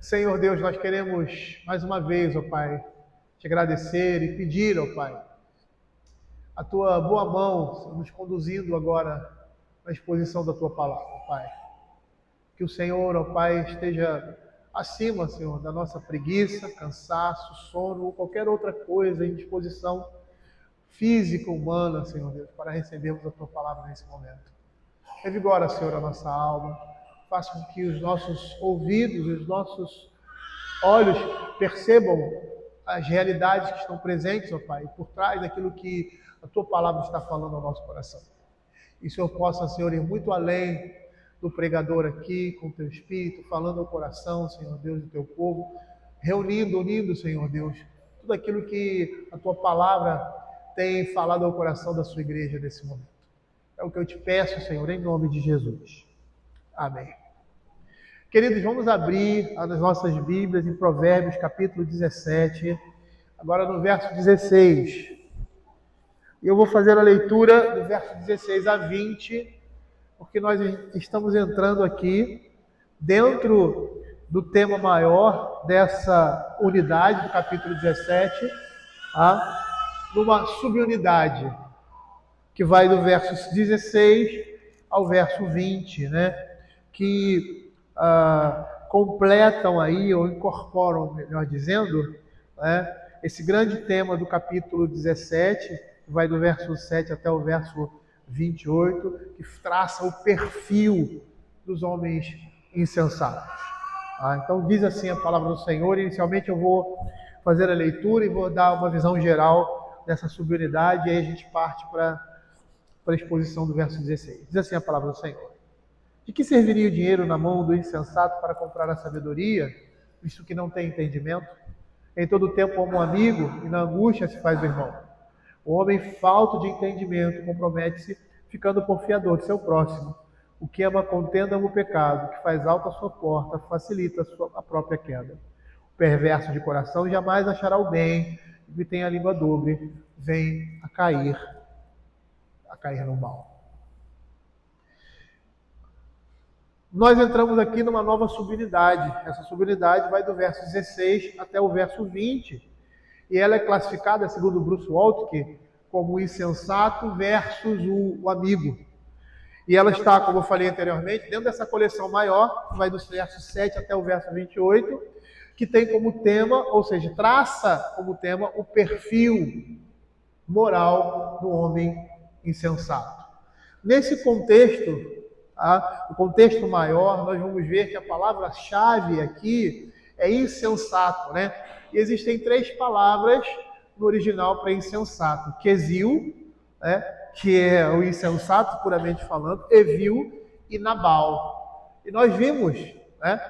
Senhor Deus, nós queremos mais uma vez, ó Pai, te agradecer e pedir, ó Pai, a tua boa mão nos conduzindo agora na exposição da tua palavra, Pai. Que o Senhor, ó Pai, esteja acima, Senhor, da nossa preguiça, cansaço, sono ou qualquer outra coisa em disposição física, humana, Senhor Deus, para recebermos a tua palavra nesse momento. Revigora, Senhor, a nossa alma. Faça com que os nossos ouvidos, os nossos olhos percebam as realidades que estão presentes, ó Pai, por trás daquilo que a tua palavra está falando ao nosso coração. E o Senhor possa, Senhor, ir muito além do pregador aqui, com o teu Espírito, falando ao coração, Senhor Deus, do teu povo, unindo, Senhor Deus, tudo aquilo que a tua palavra tem falado ao coração da sua igreja nesse momento. É o que eu te peço, Senhor, em nome de Jesus. Amém. Queridos, vamos abrir as nossas Bíblias em Provérbios, capítulo 17, agora no verso 16. E eu vou fazer a leitura do verso 16 a 20, porque nós estamos entrando aqui dentro do tema maior dessa unidade, do capítulo 17, numa subunidade, que vai do verso 16 ao verso 20, né? Que completam aí, ou incorporam, melhor dizendo, né, esse grande tema do capítulo 17, que vai do verso 7 até o verso 28, que traça o perfil dos homens insensatos. Então diz assim a palavra do Senhor. Inicialmente eu vou fazer a leitura e vou dar uma visão geral dessa subunidade, e aí a gente parte para a exposição do verso 16. Diz assim a palavra do Senhor: de que serviria o dinheiro na mão do insensato para comprar a sabedoria, visto que não tem entendimento? Em todo tempo ama um amigo, e na angústia se faz o irmão. O homem falto de entendimento compromete-se, ficando por fiador de seu próximo. O que ama contenda ama o pecado, que faz alta a sua porta, facilita a própria queda. O perverso de coração jamais achará o bem, e que tem a língua dobre vem a cair no mal. Nós entramos aqui numa nova subunidade. Essa subunidade vai do verso 16 até o verso 20. E ela é classificada, segundo Bruce Waltke, como o insensato versus o amigo. E ela está, como eu falei anteriormente, dentro dessa coleção maior, que vai do verso 7 até o verso 28, que tem como tema, ou seja, traça como tema o perfil moral do homem insensato. Nesse contexto, o contexto maior, nós vamos ver que a palavra-chave aqui é insensato, né? E existem três palavras no original para insensato: quesil, né, que é o insensato puramente falando, evil e nabal. E nós vimos, né,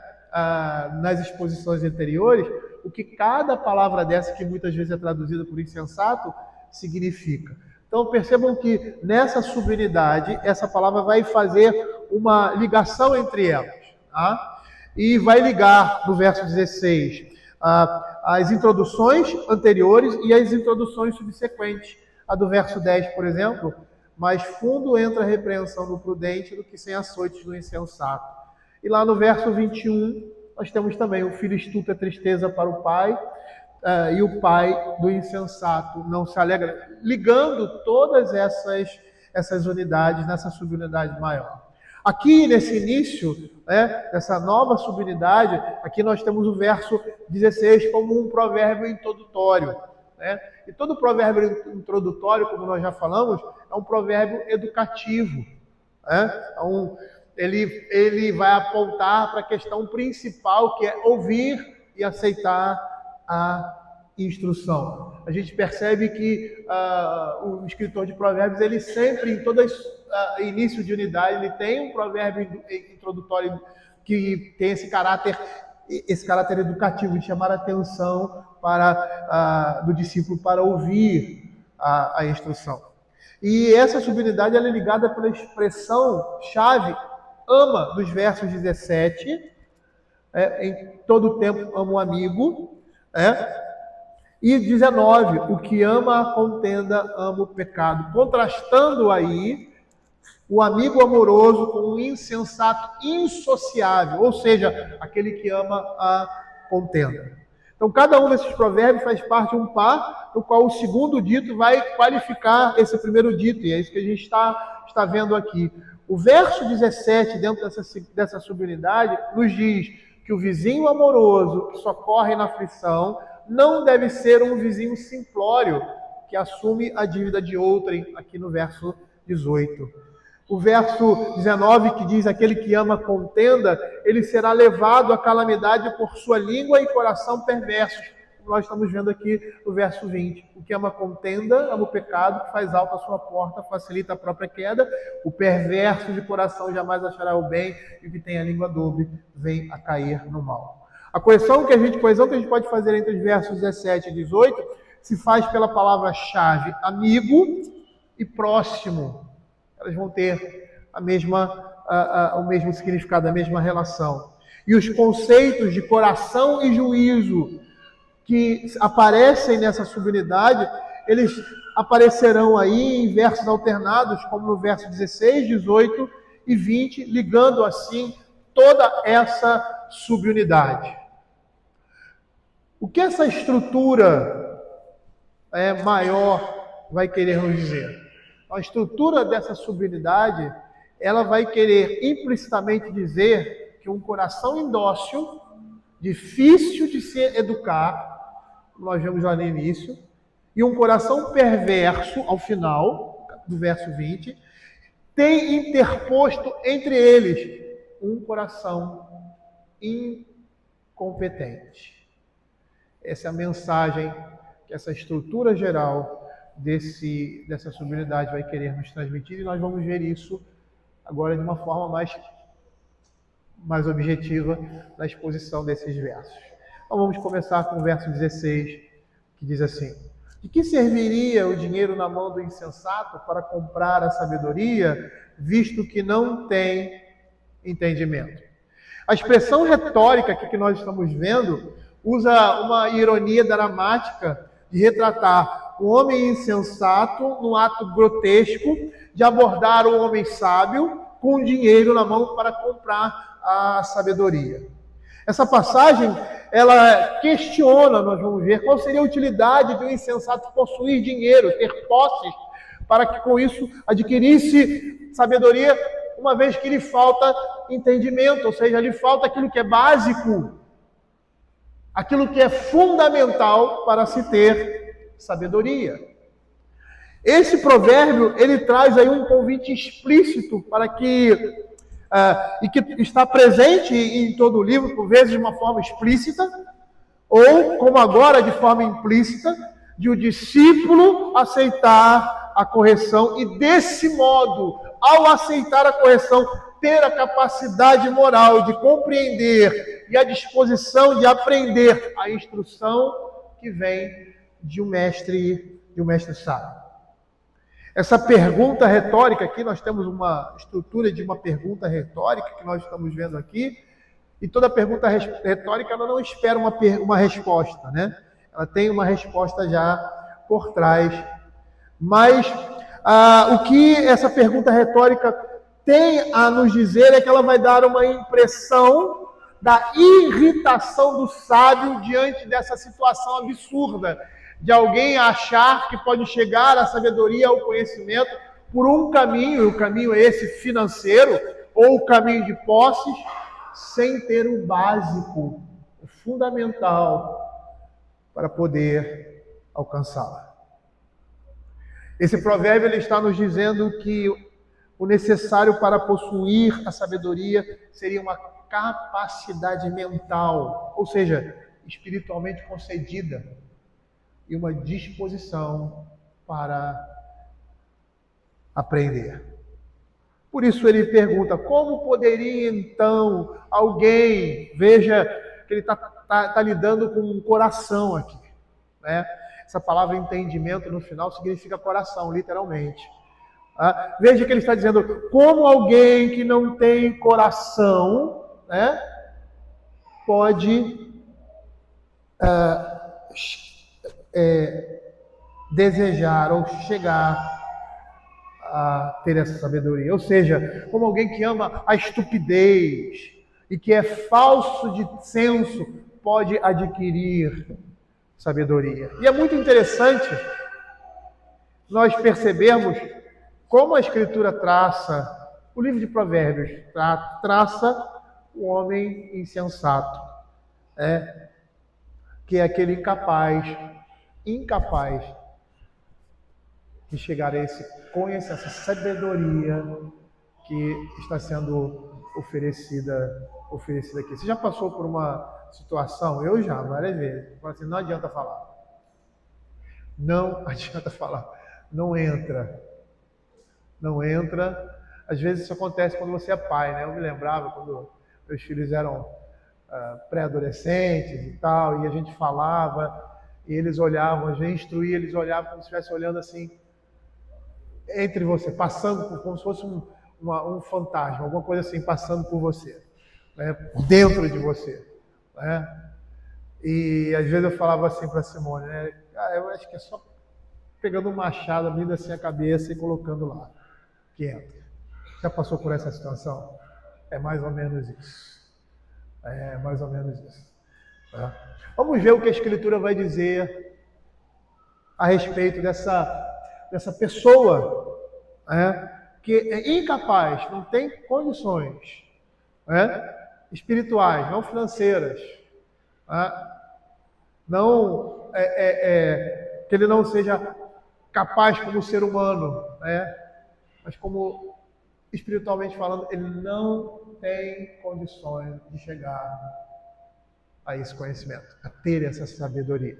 nas exposições anteriores, o que cada palavra dessa, que muitas vezes é traduzida por insensato, significa. Então percebam que nessa subunidade, essa palavra vai fazer uma ligação entre elas. E vai ligar, no verso 16, as introduções anteriores e as introduções subsequentes. A do verso 10, por exemplo: mais fundo entra a repreensão do prudente do que sem açoites do insensato. E lá no verso 21, nós temos também: o filho estulto é tristeza para o pai, e o pai do insensato não se alegra, ligando todas essas unidades nessa subunidade maior. Aqui nesse início, né, dessa nova subunidade, aqui nós temos o verso 16 como um provérbio introdutório, né? E todo provérbio introdutório, como nós já falamos, é um provérbio educativo, né? Então, ele vai apontar para a questão principal, que é ouvir e aceitar a instrução. A gente percebe que o escritor de provérbios, ele sempre, em todo início de unidade, ele tem um provérbio introdutório que tem esse caráter educativo, de chamar a atenção do discípulo para ouvir a instrução. E essa subunidade ela é ligada pela expressão chave ama, dos versos 17, em todo tempo ama um amigo, e 19, o que ama a contenda ama o pecado, contrastando aí o amigo amoroso com o insensato insociável, ou seja, aquele que ama a contenda. Então, cada um desses provérbios faz parte de um par, no qual o segundo dito vai qualificar esse primeiro dito, e é isso que a gente está vendo aqui. O verso 17, dentro dessa subunidade, nos diz que o vizinho amoroso que socorre na aflição não deve ser um vizinho simplório que assume a dívida de outrem, aqui no verso 18. O verso 19, que diz: aquele que ama contenda, ele será levado à calamidade por sua língua e coração perversos. Nós estamos vendo aqui no verso 20. O que ama contenda ama o pecado, que faz alta a sua porta, facilita a própria queda. O perverso de coração jamais achará o bem, e o que tem a língua dobre vem a cair no mal. A coesão que a gente pode fazer entre os versos 17 e 18 se faz pela palavra-chave amigo e próximo. Elas vão ter o mesmo significado, a mesma relação. E os conceitos de coração e juízo que aparecem nessa subunidade, eles aparecerão aí em versos alternados, como no verso 16, 18 e 20, ligando assim toda essa subunidade. O que essa estrutura maior vai querer nos dizer? A estrutura dessa subunidade, ela vai querer implicitamente dizer que um coração indócil, difícil de se educar, nós vemos lá no início, e um coração perverso, ao final do verso 20, tem interposto entre eles um coração incompetente. Essa é a mensagem que essa estrutura geral dessa subunidade vai querer nos transmitir, e nós vamos ver isso agora de uma forma mais objetiva na exposição desses versos. Então vamos começar com o verso 16, que diz assim: de que serviria o dinheiro na mão do insensato para comprar a sabedoria, visto que não tem entendimento? A expressão retórica aqui que nós estamos vendo usa uma ironia dramática de retratar um homem insensato num ato grotesco de abordar um homem sábio com dinheiro na mão para comprar a sabedoria. Essa passagem, ela questiona, nós vamos ver, qual seria a utilidade de um insensato possuir dinheiro, ter posses, para que com isso adquirisse sabedoria, uma vez que lhe falta entendimento, ou seja, lhe falta aquilo que é básico, aquilo que é fundamental para se ter sabedoria. Esse provérbio, ele traz aí um convite explícito para que e que está presente em todo o livro, por vezes de uma forma explícita, ou, como agora, de forma implícita, de o discípulo aceitar a correção e, desse modo, ao aceitar a correção, ter a capacidade moral de compreender e a disposição de aprender a instrução que vem de um mestre sábio. Essa pergunta retórica aqui, nós temos uma estrutura de uma pergunta retórica que nós estamos vendo aqui, e toda pergunta retórica ela não espera uma resposta, né? Ela tem uma resposta já por trás. Mas o que essa pergunta retórica tem a nos dizer é que ela vai dar uma impressão da irritação do sábio diante dessa situação absurda, de alguém achar que pode chegar à sabedoria, ao conhecimento, por um caminho, e o caminho é esse financeiro, ou o caminho de posses, sem ter o básico, o fundamental, para poder alcançá-la. Esse provérbio ele está nos dizendo que o necessário para possuir a sabedoria seria uma capacidade mental, ou seja, espiritualmente concedida, e uma disposição para aprender. Por isso ele pergunta, como poderia então alguém, veja que ele está lidando com um coração aqui, né? Essa palavra entendimento no final significa coração, literalmente. Veja que ele está dizendo, como alguém que não tem coração, né, pode desejar ou chegar a ter essa sabedoria. Ou seja, como alguém que ama a estupidez e que é falso de senso pode adquirir sabedoria. E é muito interessante nós percebermos como a Escritura traça, o livro de Provérbios traça o homem insensato, que é aquele incapaz de chegar a conhecer essa sabedoria que está sendo oferecida aqui. Você já passou por uma situação? Eu já, várias vezes. Fala assim, não adianta falar. Não adianta falar. Não entra. Não entra. Às vezes isso acontece quando você é pai, né? Eu me lembrava quando meus filhos eram pré-adolescentes e tal, e a gente falava, e eles olhavam, a gente instruía, eles olhavam como se estivesse olhando assim, entre você, passando como se fosse um fantasma, alguma coisa assim, passando por você, né? Dentro de você, né? E às vezes eu falava assim para Simone, né? Eu acho que é só pegando um machado, abrindo assim a cabeça e colocando lá, que entra. Já passou por essa situação? É mais ou menos isso. É mais ou menos isso. Tá? Vamos ver o que a Escritura vai dizer a respeito dessa pessoa, que é incapaz, não tem condições espirituais, não financeiras, não que ele não seja capaz como ser humano, mas como espiritualmente falando, ele não tem condições de chegar a esse conhecimento, a ter essa sabedoria.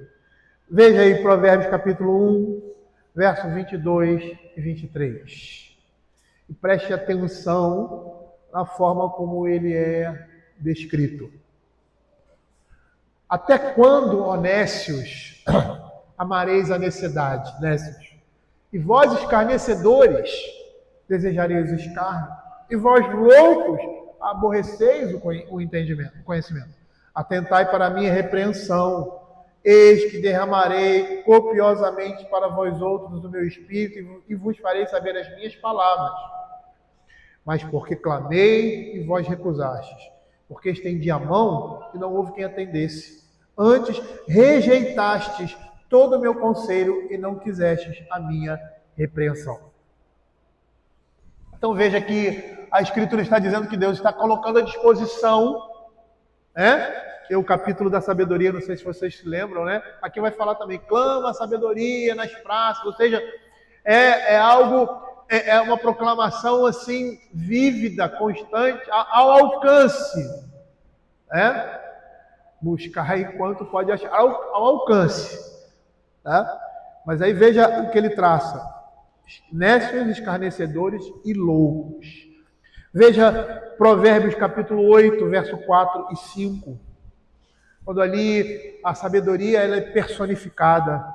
Veja aí Provérbios capítulo 1, versos 22 e 23. E preste atenção na forma como ele é descrito. Até quando, ó nécios, amareis a necessidade, nécios? E vós, escarnecedores, desejareis o escárnio? E vós, loucos, aborreceis o entendimento, o conhecimento? Atentai para a minha repreensão. Eis que derramarei copiosamente para vós outros do meu espírito e vos farei saber as minhas palavras. Mas porque clamei e vós recusastes, porque estendi a mão e não houve quem atendesse. Antes rejeitastes todo o meu conselho e não quisestes a minha repreensão. Então veja que a Escritura está dizendo que Deus está colocando à disposição, o capítulo da sabedoria, não sei se vocês se lembram, aqui vai falar também, clama a sabedoria nas praças, ou seja, é uma proclamação assim, vívida, constante, ao alcance, buscar enquanto pode achar, ao alcance, mas aí veja o que ele traça, nécios, escarnecedores e loucos. Veja Provérbios capítulo 8, verso 4 e 5, quando ali a sabedoria ela é personificada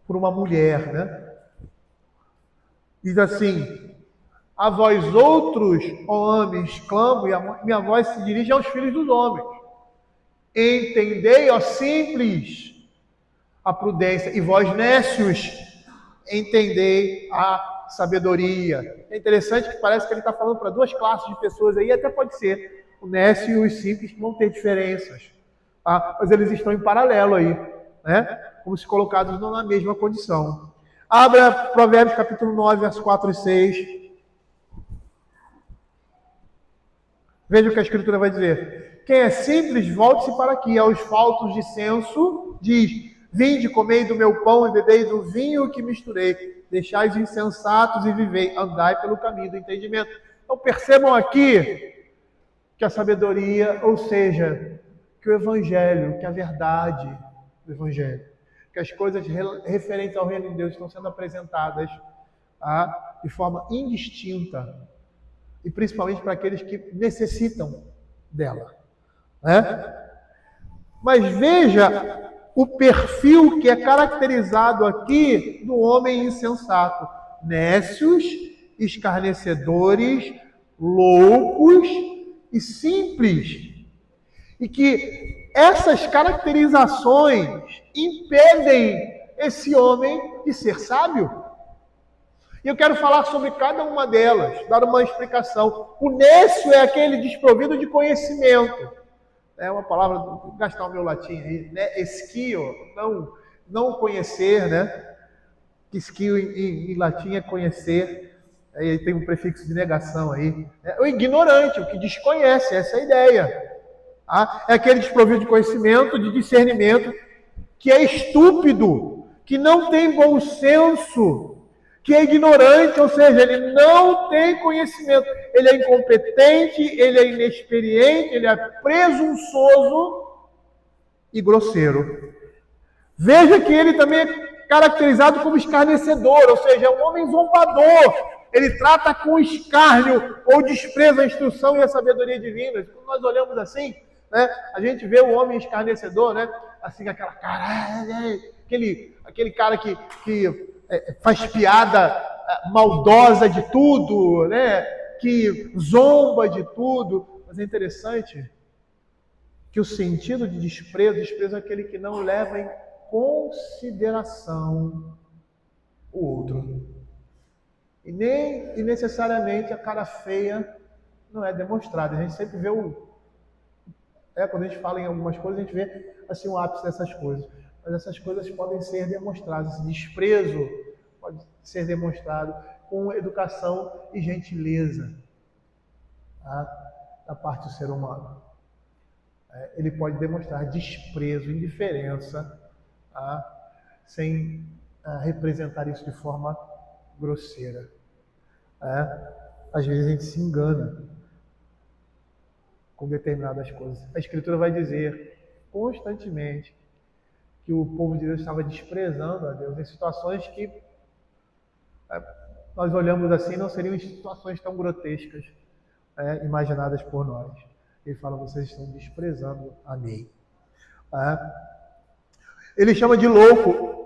por uma mulher, Diz assim, a vós outros, ó homens, clamo, e a minha voz se dirige aos filhos dos homens. Entendei, ó simples, a prudência, e vós nécios, entendei a sabedoria. É interessante que parece que ele está falando para duas classes de pessoas aí, até pode ser o nécio e os simples que vão ter diferenças, mas eles estão em paralelo aí, como se colocados não na mesma condição. Abra Provérbios capítulo 9, versos 4 e 6. Veja o que a Escritura vai dizer. Quem é simples, volte-se para aqui. Aos faltos de senso, diz, vinde, comei do meu pão e bebei do vinho que misturei. Deixai os insensatos e vivei. Andai pelo caminho do entendimento. Então percebam aqui que a sabedoria, ou seja, que o Evangelho, que a verdade do Evangelho, que as coisas referentes ao reino de Deus estão sendo apresentadas de forma indistinta, e principalmente para aqueles que necessitam dela. Mas veja o perfil que é caracterizado aqui do homem insensato. Nécios, escarnecedores, loucos e simples. E que essas caracterizações impedem esse homem de ser sábio. E eu quero falar sobre cada uma delas, dar uma explicação. O nécio é aquele desprovido de conhecimento. É uma palavra, vou gastar o meu latim aí, né? Esquio, não conhecer, né? Esquio em latim é conhecer, aí tem um prefixo de negação aí. O ignorante, o que desconhece, essa é a ideia. Tá? É aquele desprovido de conhecimento, de discernimento, que é estúpido, que não tem bom senso, que é ignorante, ou seja, ele não tem conhecimento, ele é incompetente, ele é inexperiente, ele é presunçoso e grosseiro. Veja que ele também é caracterizado como escarnecedor, ou seja, é um homem zombador. Ele trata com escárnio ou despreza a instrução e a sabedoria divina. Quando nós olhamos assim, né, a gente vê o homem escarnecedor, né, assim, aquela cara, aquele cara que faz piada maldosa de tudo, né, que zomba de tudo. Mas é interessante que o sentido de desprezo é aquele que não leva em consideração o outro. E nem necessariamente a cara feia não é demonstrada. A gente sempre vê quando a gente fala em algumas coisas, a gente vê assim o ápice dessas coisas. Mas essas coisas podem ser demonstradas. Esse desprezo pode ser demonstrado com educação e gentileza, tá? Da parte do ser humano. Ele pode demonstrar desprezo, indiferença, tá? Sem representar isso de forma grosseira. Às vezes a gente se engana com determinadas coisas. A Escritura vai dizer constantemente que o povo de Deus estava desprezando a Deus em situações que nós olhamos assim, não seriam situações tão grotescas imaginadas por nós. Ele fala, vocês estão desprezando a lei. Ele chama de louco.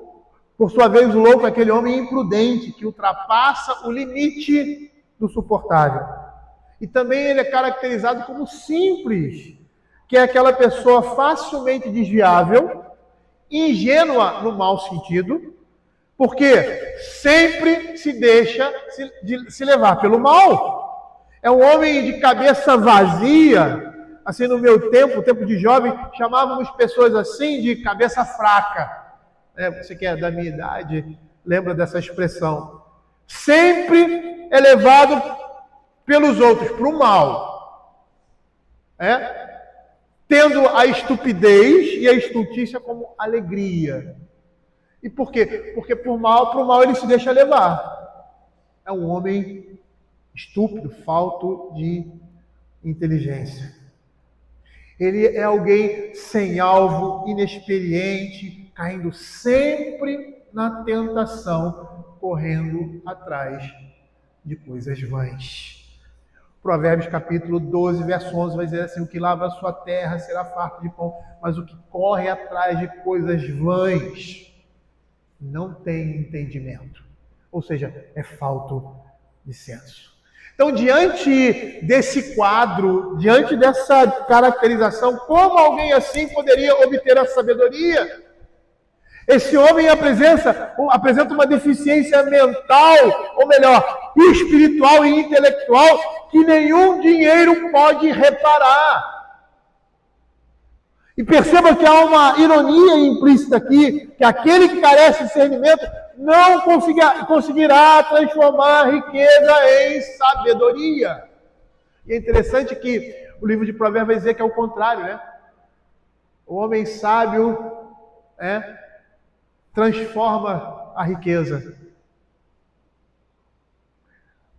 Por sua vez, o louco é aquele homem imprudente que ultrapassa o limite do suportável. E também ele é caracterizado como simples, que é aquela pessoa facilmente desviável, ingênua no mau sentido, porque sempre se deixa se levar pelo mal. É um homem de cabeça vazia. Assim, no meu tempo, tempo de jovem, chamávamos pessoas assim de cabeça fraca. Você que é da minha idade, lembra dessa expressão. Sempre é levado pelos outros para o mal. Tendo a estupidez e a estultícia como alegria. E por quê? Porque para o mal ele se deixa levar. É um homem estúpido, falto de inteligência. Ele é alguém sem alvo, inexperiente, caindo sempre na tentação, correndo atrás de coisas vãs. Provérbios capítulo 12, verso 11 vai dizer assim, o que lava a sua terra será farto de pão, mas o que corre atrás de coisas vãs não tem entendimento. Ou seja, é falto de senso. Então, diante desse quadro, diante dessa caracterização, como alguém assim poderia obter a sabedoria? Esse homem apresenta uma deficiência mental, ou melhor, espiritual e intelectual, que nenhum dinheiro pode reparar. E perceba que há uma ironia implícita aqui, que aquele que carece de discernimento não conseguirá transformar a riqueza em sabedoria. E é interessante que o livro de Provérbios vai dizer que é o contrário, né? O homem sábio transforma a riqueza.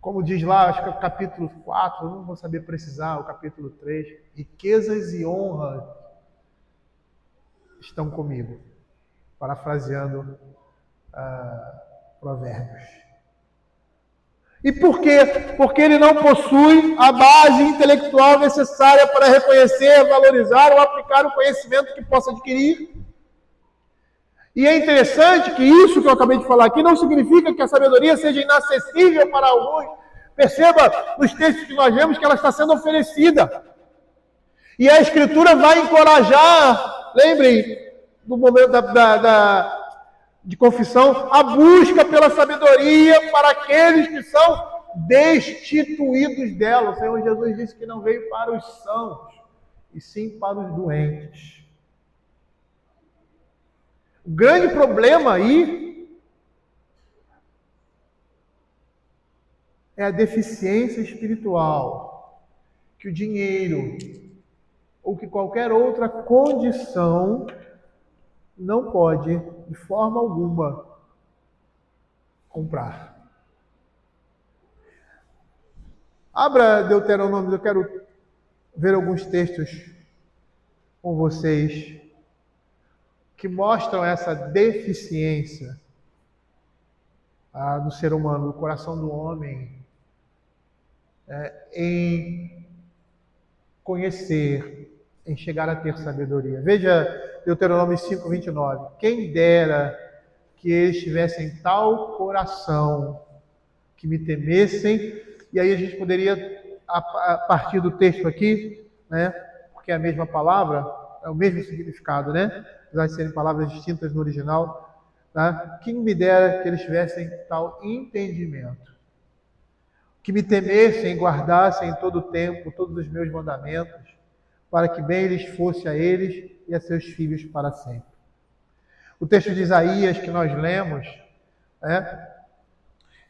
Como diz lá, acho que é o capítulo 4, eu não vou saber precisar, o capítulo 3, riquezas e honra estão comigo, parafraseando Provérbios. E por quê? Porque ele não possui a base intelectual necessária para reconhecer, valorizar ou aplicar o conhecimento que possa adquirir. E é interessante que isso que eu acabei de falar aqui não significa que a sabedoria seja inacessível para alguns. Perceba nos textos que nós vemos que ela está sendo oferecida. E a Escritura vai encorajar, lembrem do momento de confissão, a busca pela sabedoria para aqueles que são destituídos dela. O Senhor Jesus disse que não veio para os sãos, e sim para os doentes. O grande problema aí é a deficiência espiritual, que o dinheiro ou que qualquer outra condição não pode, de forma alguma, comprar. Abra Deuteronômio, eu quero ver alguns textos com vocês que mostram essa deficiência do ser humano, do coração do homem, em conhecer, em chegar a ter sabedoria. Veja Deuteronômio 5, 29. Quem dera que eles tivessem tal coração, que me temessem. E aí a gente poderia, a partir do texto aqui, né, porque é a mesma palavra, é o mesmo significado, né? Apesar de serem palavras distintas no original, tá? Quem me dera que eles tivessem tal entendimento, que me temessem e guardassem em todo o tempo todos os meus mandamentos, para que bem lhes fosse a eles e a seus filhos para sempre. O texto de Isaías que nós lemos,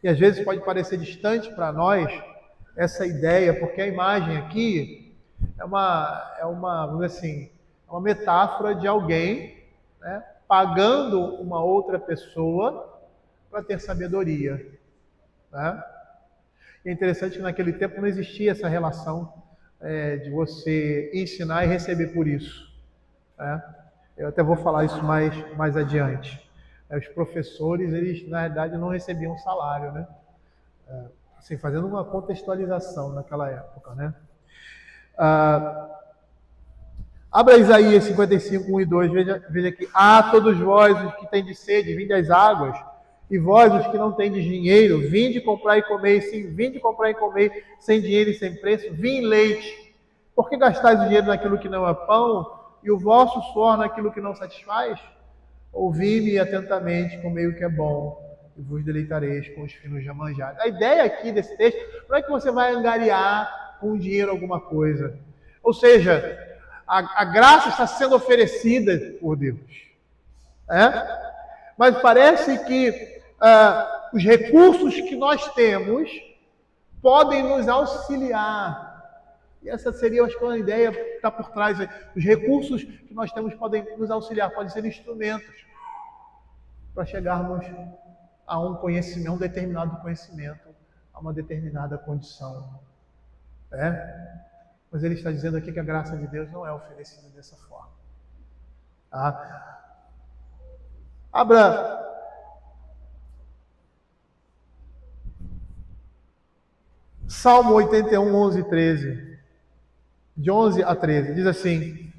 e às vezes pode parecer distante para nós essa ideia, porque a imagem aqui é vamos dizer assim, é uma metáfora de alguém, né, pagando uma outra pessoa para ter sabedoria. Né? E é interessante que naquele tempo não existia essa relação de você ensinar e receber por isso. Né? Eu até vou falar isso mais adiante. Os professores, eles na verdade não recebiam salário, né? Assim, fazendo uma contextualização naquela época, né? Abra Isaías 55, 1 e 2, veja aqui. Todos vós os que têm de sede, vinde às águas, e vós os que não têm de dinheiro, vinde comprar e comer, sim, vinde comprar e comer, sem dinheiro e sem preço, vinho e leite. Por que gastais o dinheiro naquilo que não é pão, e o vosso suor naquilo que não satisfaz? Ouvi-me atentamente, comei o que é bom, e vos deleitareis com os finos já manjados. A ideia aqui desse texto não é que você vai angariar com o dinheiro alguma coisa. Ou seja, a graça está sendo oferecida por Deus. Mas parece que os recursos que nós temos podem nos auxiliar. E essa seria, acho que, uma ideia que está por trás. Os recursos que nós temos podem nos auxiliar, podem ser instrumentos para chegarmos a um conhecimento, a um determinado conhecimento, a uma determinada condição. Mas ele está dizendo aqui que a graça de Deus não é oferecida dessa forma. Abra Salmo 81, 11 e 13. De 11 a 13. Diz assim: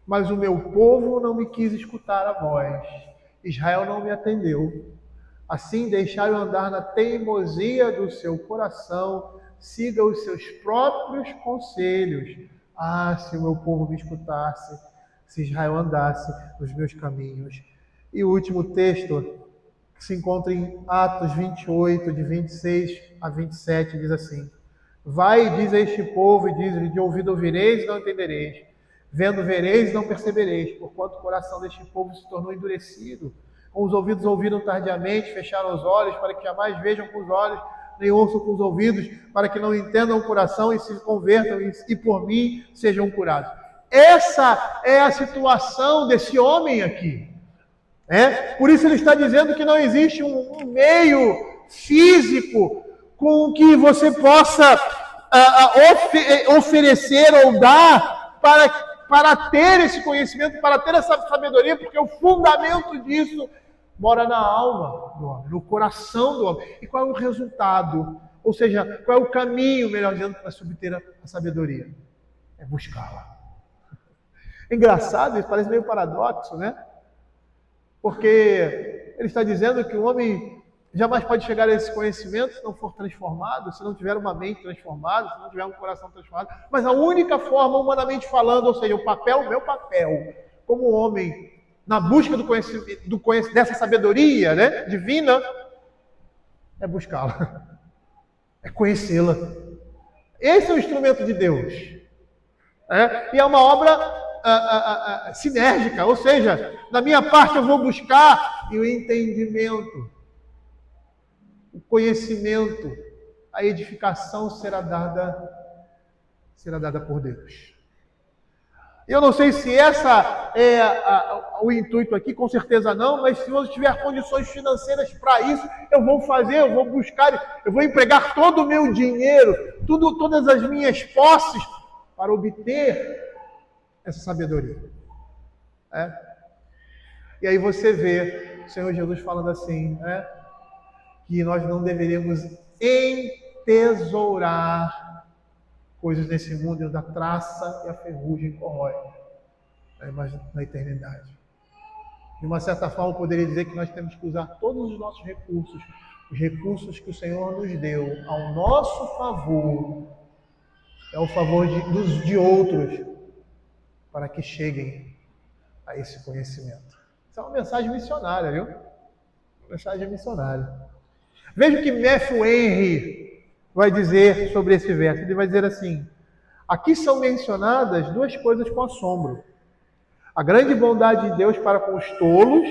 mas o meu povo não me quis escutar a voz. Israel não me atendeu. Assim deixai-o andar na teimosia do seu coração, siga os seus próprios conselhos. Se o meu povo me escutasse, se Israel andasse nos meus caminhos. E o último texto, que se encontra em Atos 28, de 26 a 27, diz assim: vai e diz a este povo, e diz-lhe, de ouvido ouvireis e não entendereis, vendo vereis e não percebereis, porquanto o coração deste povo se tornou endurecido. Com os ouvidos ouviram tardiamente, fecharam os olhos, para que jamais vejam com os olhos, nem ouçam com os ouvidos, para que não entendam o coração e se convertam e por mim sejam curados. Essa é a situação desse homem aqui. Por isso ele está dizendo que não existe um meio físico com que você possa oferecer ou dar para ter esse conhecimento, para ter essa sabedoria, porque o fundamento disso mora na alma do homem, no coração do homem. E qual é o resultado? Ou seja, qual é o caminho, melhor dizendo, para obter a sabedoria? É buscá-la. Engraçado, isso parece meio paradoxo, né? Porque ele está dizendo que o homem jamais pode chegar a esse conhecimento se não for transformado, se não tiver uma mente transformada, se não tiver um coração transformado. Mas a única forma, humanamente falando, ou seja, o meu papel, como homem, na busca dessa sabedoria, né, divina, é buscá-la, é conhecê-la. Esse é o instrumento de Deus. E é uma obra sinérgica, ou seja, da minha parte eu vou buscar e o entendimento, o conhecimento, a edificação será dada por Deus. Eu não sei se essa é o intuito aqui, com certeza não, mas se eu tiver condições financeiras para isso, eu vou fazer, eu vou buscar, eu vou empregar todo o meu dinheiro, todas as minhas posses para obter essa sabedoria. E aí você vê o Senhor Jesus falando assim, que nós não deveríamos entesourar coisas nesse mundo onde a traça e a ferrugem corroem, mas na eternidade. De uma certa forma, eu poderia dizer que nós temos que usar todos os nossos recursos, os recursos que o Senhor nos deu ao nosso favor, ao favor de outros, para que cheguem a esse conhecimento. Isso é uma mensagem missionária, viu? Uma mensagem missionária. Veja o que Matthew Henry vai dizer sobre esse verso. Ele vai dizer assim: aqui são mencionadas duas coisas com assombro. A grande bondade de Deus para com os tolos,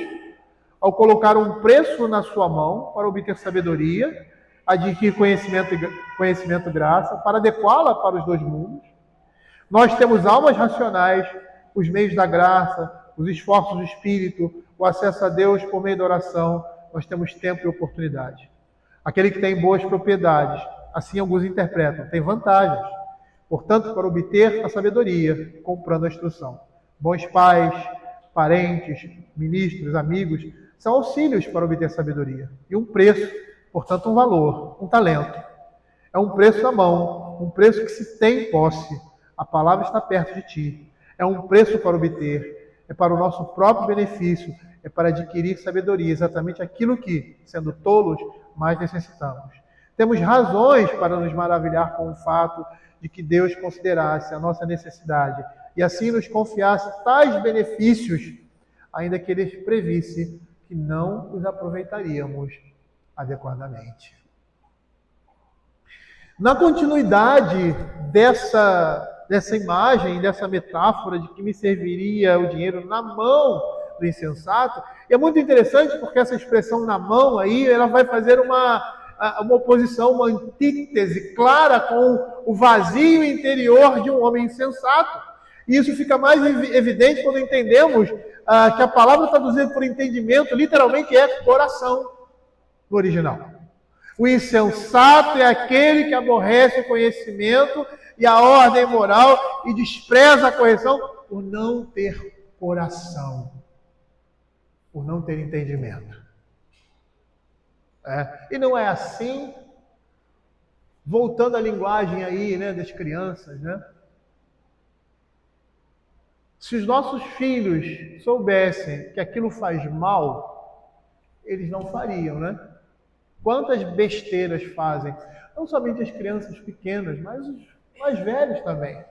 ao colocar um preço na sua mão para obter sabedoria, adquirir conhecimento e graça, para adequá-la para os dois mundos. Nós temos almas racionais, os meios da graça, os esforços do Espírito, o acesso a Deus por meio da oração. Nós temos tempo e oportunidade. Aquele que tem boas propriedades, assim alguns interpretam, tem vantagens. Portanto, para obter a sabedoria, comprando a instrução. Bons pais, parentes, ministros, amigos, são auxílios para obter sabedoria. E um preço, portanto, um valor, um talento. É um preço na mão, um preço que se tem em posse. A palavra está perto de ti. É um preço para obter. É para o nosso próprio benefício. É para adquirir sabedoria, exatamente aquilo que, sendo tolos, mais necessitamos. Temos razões para nos maravilhar com o fato de que Deus considerasse a nossa necessidade e assim nos confiasse tais benefícios, ainda que Ele previsse que não os aproveitaríamos adequadamente. Na continuidade dessa imagem, dessa metáfora de que me serviria o dinheiro na mão do insensato, e é muito interessante porque essa expressão na mão aí, ela vai fazer uma oposição, uma antítese clara com o vazio interior de um homem insensato. E isso fica mais evidente quando entendemos que a palavra traduzida por entendimento literalmente é coração no original. O insensato é aquele que aborrece o conhecimento e a ordem moral e despreza a correção por não ter coração, por não ter entendimento. E não é assim, voltando à linguagem aí, né, das crianças, né? Se os nossos filhos soubessem que aquilo faz mal, eles não fariam, né? Quantas besteiras fazem, não somente as crianças pequenas, mas os mais velhos também.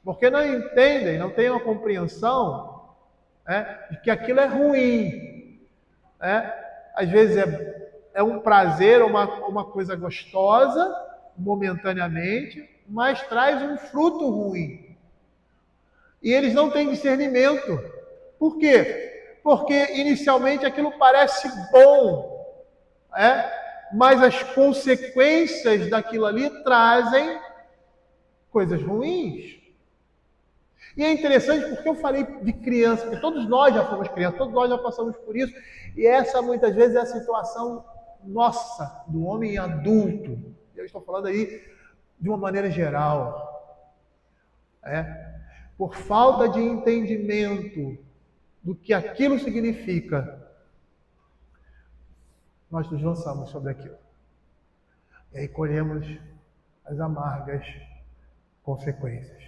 Porque não entendem, não têm uma compreensão de que aquilo é ruim. Às vezes é um prazer, uma coisa gostosa, momentaneamente, mas traz um fruto ruim. E eles não têm discernimento. Por quê? Porque inicialmente aquilo parece bom, mas as consequências daquilo ali trazem coisas ruins. E é interessante porque eu falei de criança, porque todos nós já fomos crianças, todos nós já passamos por isso, e essa muitas vezes é a situação nossa, do homem adulto. Eu estou falando aí de uma maneira geral. Por falta de entendimento do que aquilo significa, nós nos lançamos sobre aquilo. E aí colhemos as amargas consequências.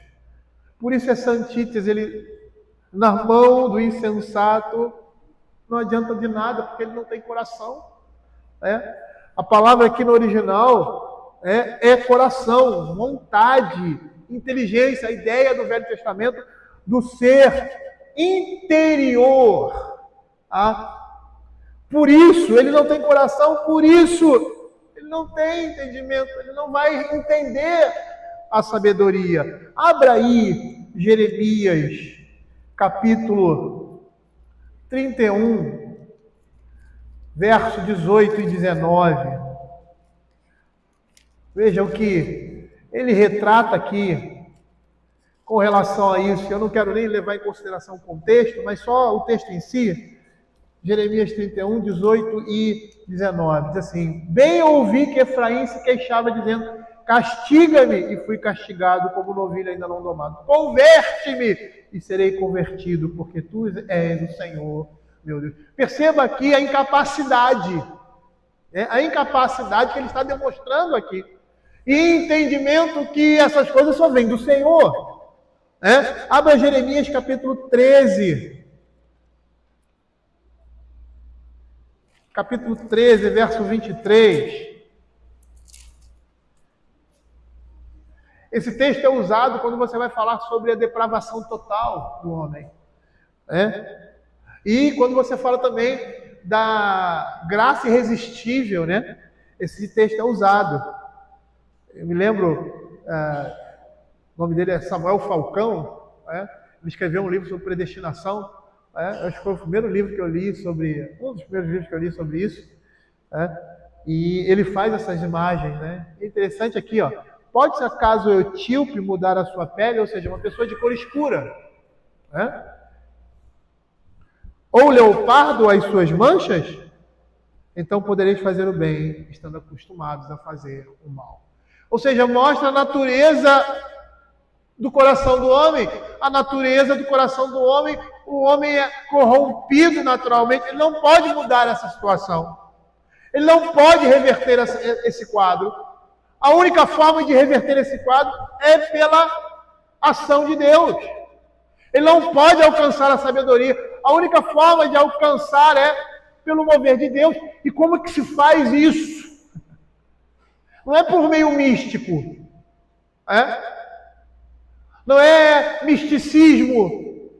Por isso essa antítese, na mão do insensato, não adianta de nada, porque ele não tem coração. A palavra aqui no original é coração, vontade, inteligência. A ideia do Velho Testamento do ser interior. Por isso, ele não tem coração, por isso, ele não tem entendimento, ele não vai entender a sabedoria. Abra aí Jeremias, capítulo 31, verso 18 e 19. Veja o que ele retrata aqui com relação a isso. Eu não quero nem levar em consideração o contexto, mas só o texto em si. Jeremias 31, 18 e 19. Diz assim: bem ouvi que Efraim se queixava, dizendo: castiga-me, e fui castigado como novilha ainda não domado. Converte-me, e serei convertido, porque tu és o Senhor, meu Deus. Perceba aqui a incapacidade. A incapacidade que ele está demonstrando aqui. E entendimento que essas coisas só vêm do Senhor. Abra Jeremias capítulo 13. Capítulo 13, verso 23. Esse texto é usado quando você vai falar sobre a depravação total do homem. E quando você fala também da graça irresistível, esse texto é usado. Eu me lembro, o nome dele é Samuel Falcão, ele escreveu um livro sobre predestinação. Acho que foi o primeiro livro que eu li sobre, um dos primeiros livros que eu li sobre isso. E ele faz essas imagens, É interessante aqui, pode-se acaso o etíope mudar a sua pele, ou seja, uma pessoa de cor escura, ou o leopardo as suas manchas? Então podereis fazer o bem, estando acostumados a fazer o mal. Ou seja, mostra a natureza do coração do homem. A natureza do coração do homem, o homem é corrompido naturalmente, ele não pode mudar essa situação. Ele não pode reverter esse quadro. A única forma de reverter esse quadro é pela ação de Deus. Ele não pode alcançar a sabedoria. A única forma de alcançar é pelo mover de Deus. E como que se faz isso? Não é por meio místico. Não é misticismo.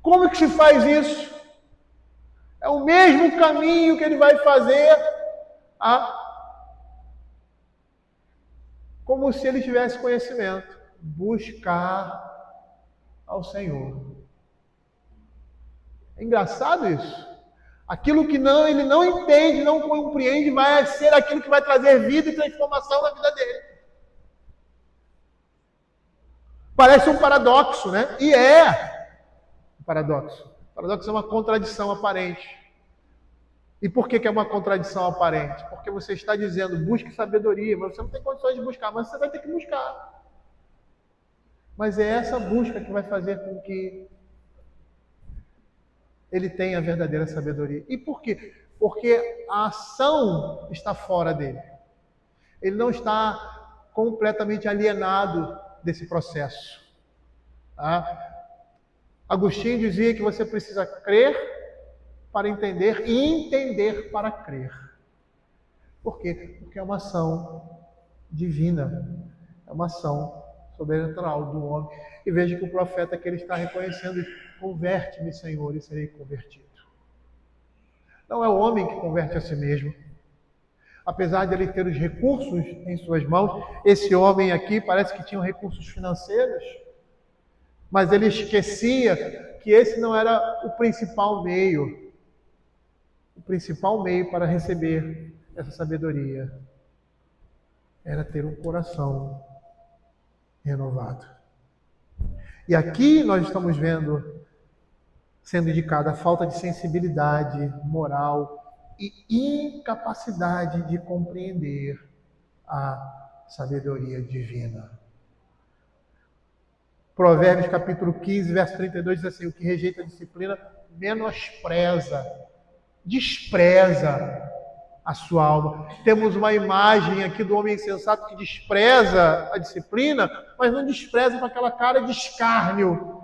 Como que se faz isso? É o mesmo caminho que ele vai fazer, como se ele tivesse conhecimento. Buscar ao Senhor. É engraçado isso. Aquilo que ele não entende, não compreende, vai ser aquilo que vai trazer vida e transformação na vida dele. Parece um paradoxo, E é um paradoxo. O paradoxo é uma contradição aparente. E por que é uma contradição aparente? Porque você está dizendo, busque sabedoria, mas você não tem condições de buscar, mas você vai ter que buscar. Mas é essa busca que vai fazer com que ele tenha a verdadeira sabedoria. E por quê? Porque a ação está fora dele. Ele não está completamente alienado desse processo. Agostinho dizia que você precisa crer para entender e entender para crer. Por quê? Porque é uma ação divina, é uma ação sobrenatural do homem. E veja que o profeta que ele está reconhecendo: converte-me, Senhor, e serei convertido. Não é o homem que converte a si mesmo. Apesar de ele ter os recursos em suas mãos, esse homem aqui parece que tinha recursos financeiros, mas ele esquecia que esse não era o principal meio. O principal meio para receber essa sabedoria era ter um coração renovado. E aqui nós estamos vendo sendo indicada a falta de sensibilidade moral e incapacidade de compreender a sabedoria divina. Provérbios capítulo 15, verso 32 diz assim: o que rejeita a disciplina menospreza, despreza a sua alma. Temos uma imagem aqui do homem insensato que despreza a disciplina, mas não despreza com aquela cara de escárnio.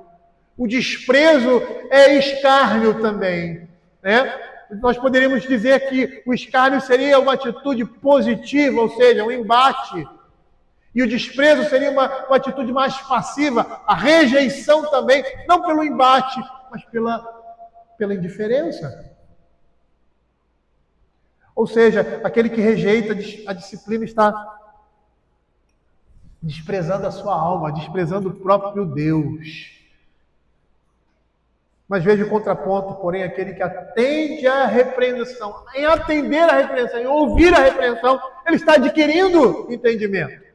O desprezo é escárnio também, Nós poderíamos dizer que o escárnio seria uma atitude positiva, ou seja, um embate. E o desprezo seria uma atitude mais passiva, a rejeição também, não pelo embate, mas pela indiferença. Ou seja, aquele que rejeita a disciplina está desprezando a sua alma, desprezando o próprio Deus. Mas veja o contraponto, porém, aquele que atende à repreensão, em atender à repreensão, em ouvir a repreensão, ele está adquirindo entendimento.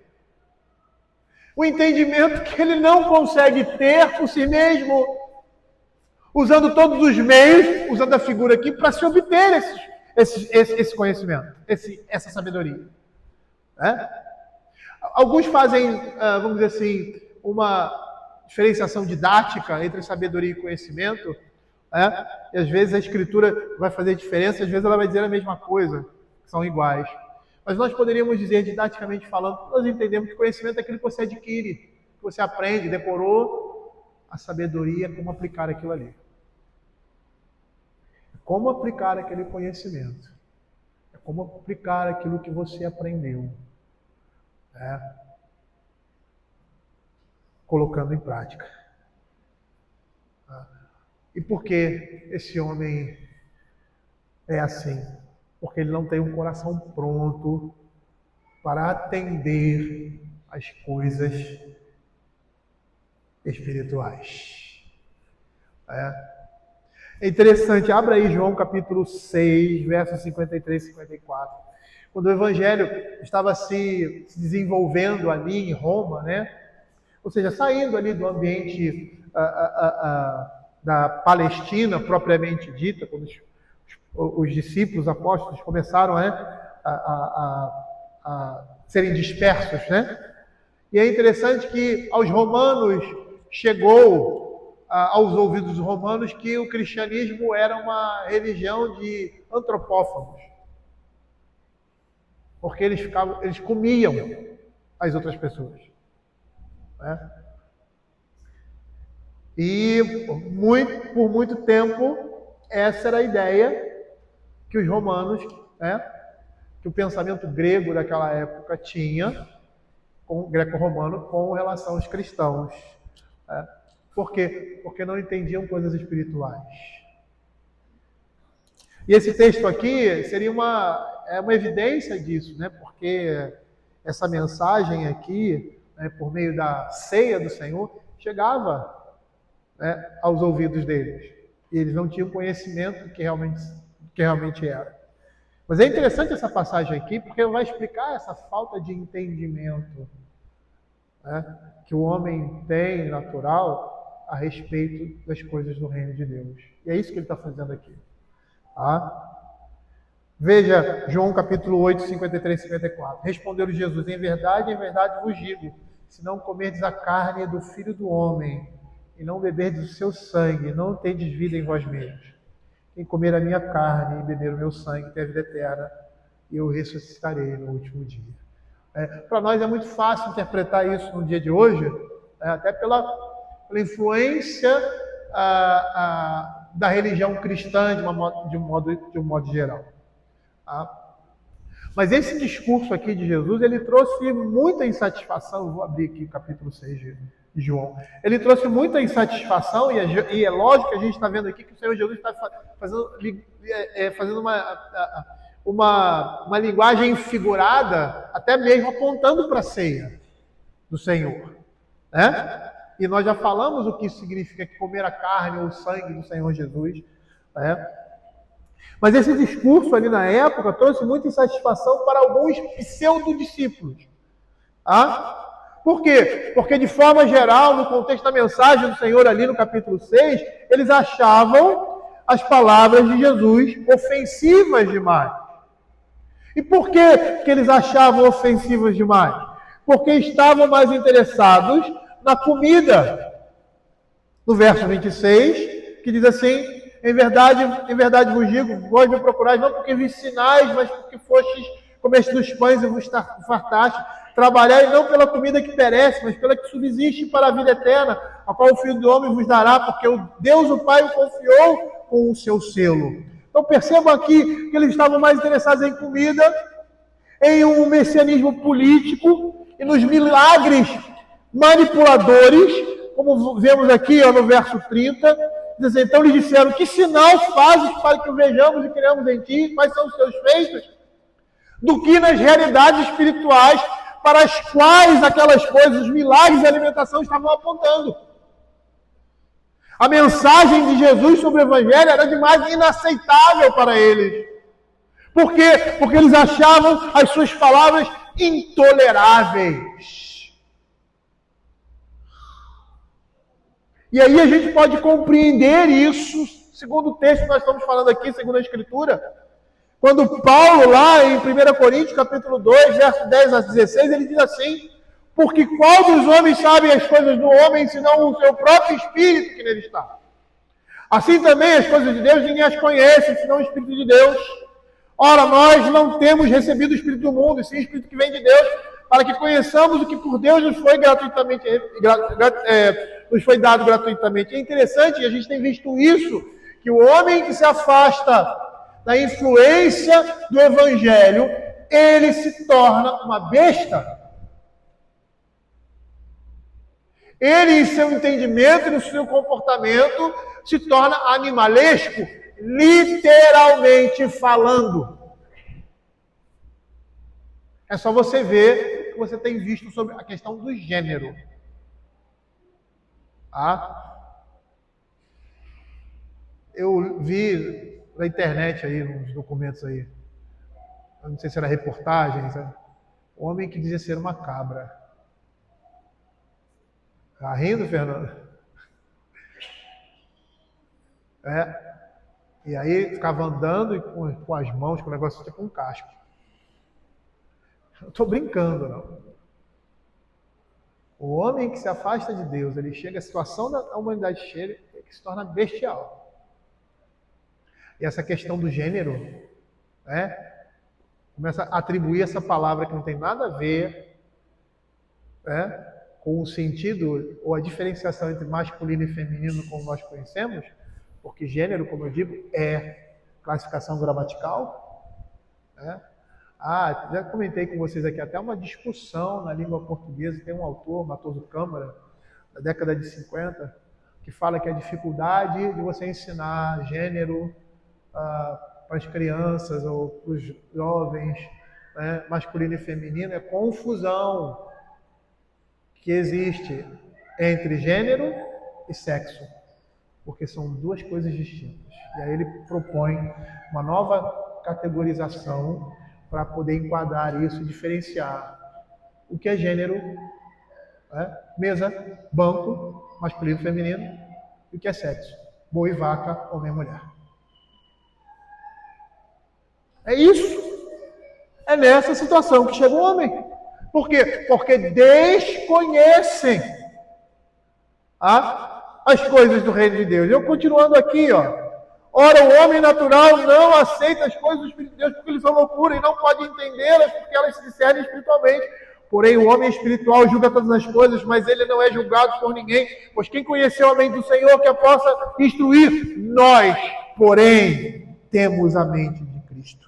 O entendimento que ele não consegue ter por si mesmo, usando todos os meios, usando a figura aqui, para se obter esse conhecimento, essa sabedoria. Alguns fazem, vamos dizer assim, uma diferenciação didática entre sabedoria e conhecimento, e às vezes a escritura vai fazer diferença, às vezes ela vai dizer a mesma coisa, são iguais. Mas nós poderíamos dizer, didaticamente falando, nós entendemos que conhecimento é aquilo que você adquire, que você aprende, decorou, a sabedoria é como aplicar aquilo ali. É como aplicar aquele conhecimento. É como aplicar aquilo que você aprendeu. Colocando em prática. E por que esse homem é assim? Porque ele não tem um coração pronto para atender às coisas espirituais. É interessante, abra aí João capítulo 6, versos 53 e 54. Quando o evangelho estava se desenvolvendo ali em Roma, ou seja, saindo ali do ambiente da Palestina propriamente dita, quando os discípulos, os apóstolos começaram a serem dispersos, E é interessante que aos romanos chegou aos ouvidos dos romanos que o cristianismo era uma religião de antropófagos, porque eles comiam as outras pessoas. E por muito tempo essa era a ideia que os romanos, que o pensamento grego daquela época tinha, greco-romano, com relação aos cristãos. Por quê? Porque não entendiam coisas espirituais. E esse texto aqui seria uma evidência disso, porque essa mensagem aqui, por meio da ceia do Senhor, chegava aos ouvidos deles. E eles não tinham conhecimento do que realmente era. Mas é interessante essa passagem aqui, porque vai explicar essa falta de entendimento que o homem tem natural a respeito das coisas do reino de Deus. E é isso que ele está fazendo aqui. Veja João capítulo 8, 53 e 54. Respondeu Jesus: em verdade vos digo, se não comerdes a carne do Filho do Homem e não beberdes o seu sangue, não tendes vida em vós mesmos. Quem comer a minha carne e beber o meu sangue tem a vida eterna, e eu ressuscitarei no último dia. Para nós é muito fácil interpretar isso no dia de hoje, até pela influência da religião cristã de um modo geral. Mas esse discurso aqui de Jesus, ele trouxe muita insatisfação. Eu vou abrir aqui o capítulo 6 de João. Ele trouxe muita insatisfação, e é lógico que a gente está vendo aqui que o Senhor Jesus está fazendo uma linguagem figurada, até mesmo apontando para a ceia do Senhor. E nós já falamos o que isso significa, que comer a carne ou o sangue do Senhor Jesus. Mas esse discurso ali na época trouxe muita insatisfação para alguns pseudo-discípulos. Por quê? Porque de forma geral, no contexto da mensagem do Senhor ali no capítulo 6, eles achavam as palavras de Jesus ofensivas demais. E por que eles achavam ofensivas demais? Porque estavam mais interessados na comida. No verso 26, que diz assim: em verdade vos digo, vós me procurais não porque vi sinais, mas porque comestes os pães e vos fartastes. Trabalhai não pela comida que perece, mas pela que subsiste para a vida eterna, a qual o Filho do Homem vos dará, porque Deus o Pai o confiou com o seu selo. Então percebam aqui que eles estavam mais interessados em comida, em um messianismo político, e nos milagres manipuladores, como vemos aqui no verso 30, diz assim, então lhes disseram, que sinal fazes para que o vejamos e criamos em ti? Quais são os teus feitos? Do que nas realidades espirituais para as quais aquelas coisas, os milagres e a alimentação estavam apontando. A mensagem de Jesus sobre o Evangelho era demais inaceitável para eles. Por quê? Porque eles achavam as suas palavras intoleráveis. E aí a gente pode compreender isso, segundo o texto que nós estamos falando aqui, segundo a Escritura. Quando Paulo, lá em 1 Coríntios, capítulo 2, verso 10 a 16, ele diz assim, porque qual dos homens sabe as coisas do homem, senão o seu próprio Espírito que nele está? Assim também as coisas de Deus, ninguém as conhece, senão o Espírito de Deus. Ora, nós não temos recebido o Espírito do mundo, e sim o Espírito que vem de Deus, para que conheçamos o que por Deus nos foi gratuitamente, nos foi dado gratuitamente. É interessante, a gente tem visto isso, que o homem que se afasta da influência do Evangelho, ele se torna uma besta. Ele, em seu entendimento e no seu comportamento, se torna animalesco, literalmente falando. É só você ver o que você tem visto sobre a questão do gênero. Eu vi na internet aí, uns documentos aí, eu não sei se era reportagem, sabe? O homem que dizia ser uma cabra. Tá rindo, Fernando? E aí ficava andando e com as mãos, com o negócio tipo um casco. Não estou brincando, não. O homem que se afasta de Deus, ele chega, a situação da humanidade chega, que se torna bestial. E essa questão do gênero, começa a atribuir essa palavra que não tem nada a ver, com o sentido ou a diferenciação entre masculino e feminino como nós conhecemos, porque gênero, como eu digo, é classificação gramatical. Já comentei com vocês aqui até uma discussão na língua portuguesa, tem um autor, Matoso Câmara, da década de 50, que fala que a dificuldade de você ensinar gênero para as crianças ou para os jovens, masculino e feminino, é confusão que existe entre gênero e sexo, porque são duas coisas distintas. E aí ele propõe uma nova categorização para poder enquadrar isso e diferenciar o que é gênero, mesa, banco, masculino e feminino, e o que é sexo, boi, vaca, homem e mulher. É isso. É nessa situação que chega o homem. Por quê? Porque desconhecem as coisas do reino de Deus. Eu continuando aqui, ora, o homem natural não aceita as coisas do Espírito de Deus porque eles são loucura e não pode entendê-las porque elas se discernem espiritualmente. Porém, o homem espiritual julga todas as coisas, mas ele não é julgado por ninguém, pois quem conheceu a mente do Senhor que a possa instruir? Nós, porém, temos a mente de Cristo.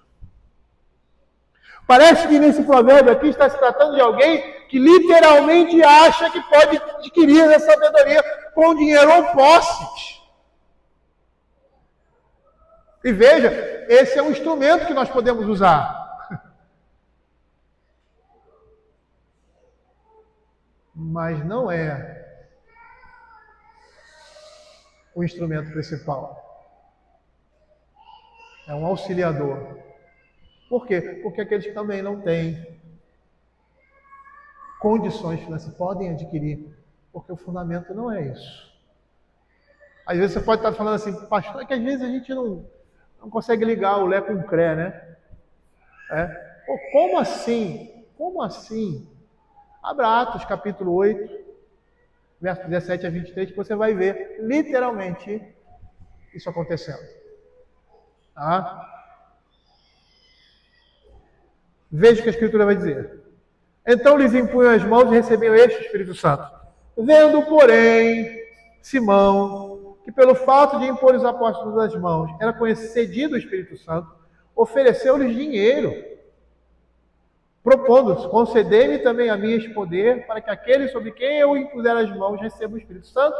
Parece que nesse provérbio aqui está se tratando de alguém que literalmente acha que pode adquirir essa sabedoria com dinheiro ou posses. E veja, esse é um instrumento que nós podemos usar. Mas não é o instrumento principal. É um auxiliador. Por quê? Porque aqueles que também não têm condições financeiras podem adquirir, porque o fundamento não é isso. Às vezes você pode estar falando assim, pastor, é que às vezes a gente não consegue ligar o Lé com o Cré, né? Como assim? Como assim? Abra Atos capítulo 8, verso 17 a 23, que você vai ver literalmente isso acontecendo. Veja o que a Escritura vai dizer. Então lhes impunham as mãos e recebiam este Espírito Santo. Vendo, porém, Simão, que pelo fato de impor os apóstolos as mãos era concedido o Espírito Santo, ofereceu-lhes dinheiro, propondo: concedei-me também a mim este poder, para que aquele sobre quem eu impuser as mãos receba o Espírito Santo.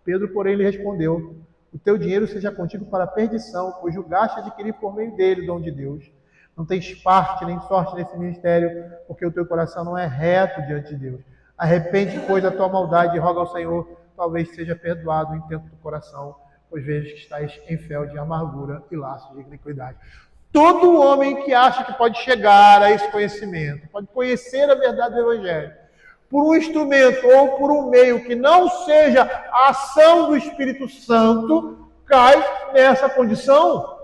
Pedro, porém, lhe respondeu: o teu dinheiro seja contigo para a perdição, pois julgaste adquirir por meio dele o dom de Deus. Não tens parte nem sorte nesse ministério, porque o teu coração não é reto diante de Deus. Arrepende, pois, da tua maldade e roga ao Senhor, talvez seja perdoado o intento do coração, pois vejo que estás em fel de amargura e laços de iniquidade. Todo homem que acha que pode chegar a esse conhecimento, pode conhecer a verdade do Evangelho, por um instrumento ou por um meio que não seja a ação do Espírito Santo, cai nessa condição.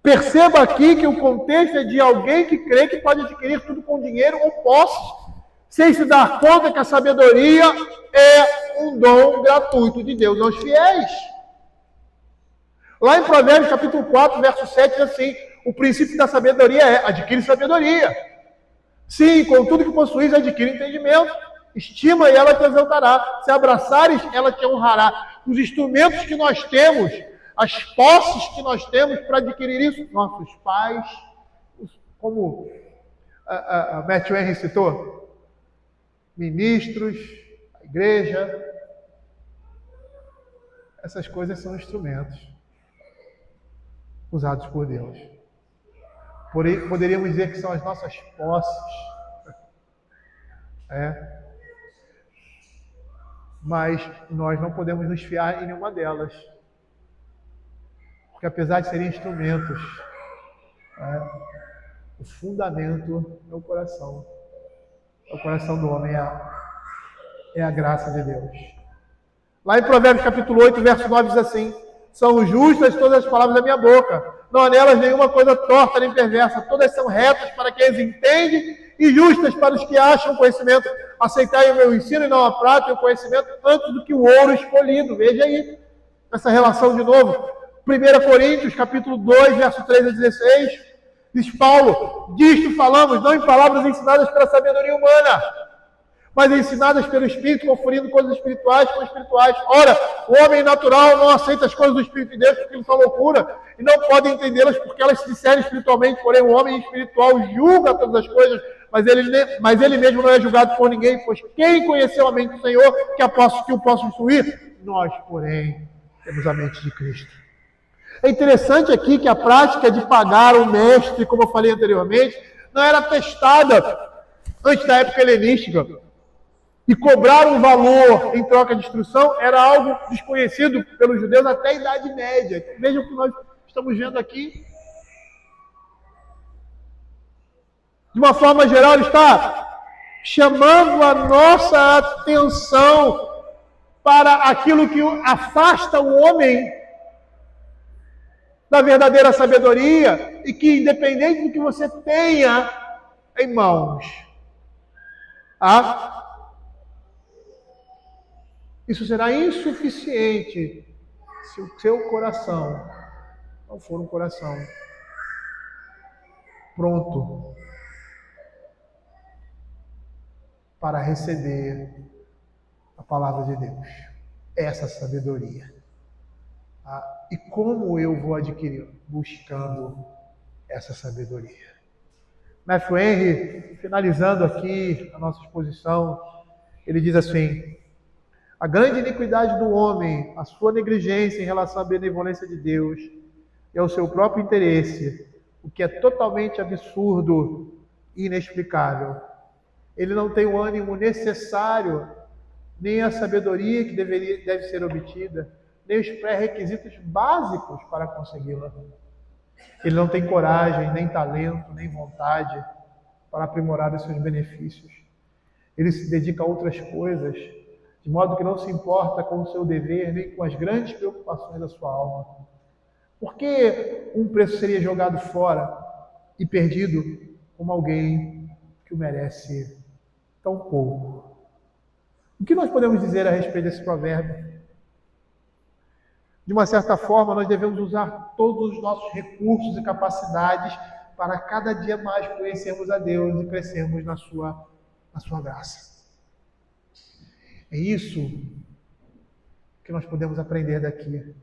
Perceba aqui que o contexto é de alguém que crê que pode adquirir tudo com dinheiro ou posse, sem se dar conta que a sabedoria é um dom gratuito de Deus aos fiéis. Lá em Provérbios capítulo 4, verso 7, diz assim: o princípio da sabedoria é: adquire sabedoria. Sim, com tudo que possuís, adquire entendimento. Estima e ela te exaltará. Se abraçares, ela te honrará. Os instrumentos que nós temos, as posses que nós temos para adquirir isso, nossos pais, como a Matthew Henry citou, ministros, a igreja, essas coisas são instrumentos usados por Deus. Porém, poderíamos dizer que são as nossas posses. Mas nós não podemos nos fiar em nenhuma delas. Porque apesar de serem instrumentos, o fundamento é o coração. O coração do homem é a graça de Deus. Lá em Provérbios capítulo 8, verso 9 diz assim: são justas todas as palavras da minha boca, não há nelas nenhuma coisa torta nem perversa, todas são retas para quem as entende e justas para os que acham conhecimento. Aceitai o meu ensino e não a prata e o conhecimento antes do que o ouro escolhido. Veja aí essa relação de novo. 1 Coríntios capítulo 2, verso 3 a 16, diz Paulo: disto falamos, não em palavras ensinadas pela sabedoria humana, mas ensinadas pelo Espírito, confundindo coisas espirituais com espirituais. Ora, o homem natural não aceita as coisas do Espírito de Deus porque eles são loucura, e não pode entendê-las porque elas se discernem espiritualmente. Porém, o homem espiritual julga todas as coisas, mas ele mesmo não é julgado por ninguém, pois quem conheceu a mente do Senhor que o possa instruir? Nós, porém, temos a mente de Cristo. É interessante aqui que a prática de pagar o mestre, como eu falei anteriormente, não era testada antes da época helenística. E cobrar um valor em troca de instrução era algo desconhecido pelos judeus até a Idade Média. Vejam o que nós estamos vendo aqui. De uma forma geral, ele está chamando a nossa atenção para aquilo que afasta o homem da verdadeira sabedoria e que, independente do que você tenha em mãos, isso será insuficiente se o seu coração não for um coração pronto para receber a palavra de Deus, essa sabedoria. E como eu vou adquirir? Buscando essa sabedoria. Matthew Henry, finalizando aqui a nossa exposição, ele diz assim: a grande iniquidade do homem, a sua negligência em relação à benevolência de Deus e ao seu próprio interesse, o que é totalmente absurdo e inexplicável. Ele não tem o ânimo necessário, nem a sabedoria que deve ser obtida, nem os pré-requisitos básicos para consegui-la. Ele não tem coragem, nem talento, nem vontade para aprimorar os seus benefícios. Ele se dedica a outras coisas, de modo que não se importa com o seu dever, nem com as grandes preocupações da sua alma. Por que um preço seria jogado fora e perdido como alguém que o merece tão pouco? O que nós podemos dizer a respeito desse provérbio? De uma certa forma, nós devemos usar todos os nossos recursos e capacidades para cada dia mais conhecermos a Deus e crescermos na sua graça. É isso que nós podemos aprender daqui.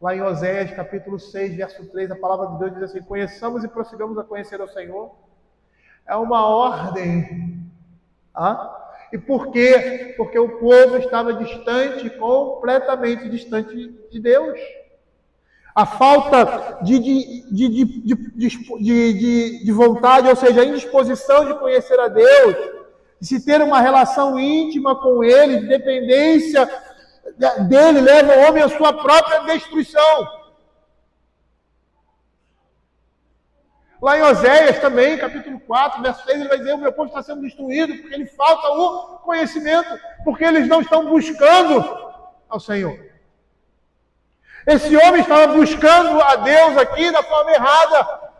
Lá em Oséias, capítulo 6, verso 3, a palavra de Deus diz assim: conheçamos e prossigamos a conhecer ao Senhor. É uma ordem. E por quê? Porque o povo estava distante, completamente distante de Deus. A falta de vontade, ou seja, a indisposição de conhecer a Deus, de se ter uma relação íntima com Ele, de dependência dele, leva o homem à sua própria destruição. Lá em Oséias também, capítulo 4, verso 6, ele vai dizer: o meu povo está sendo destruído porque lhe falta o conhecimento, porque eles não estão buscando ao Senhor. Esse homem estava buscando a Deus aqui da forma errada.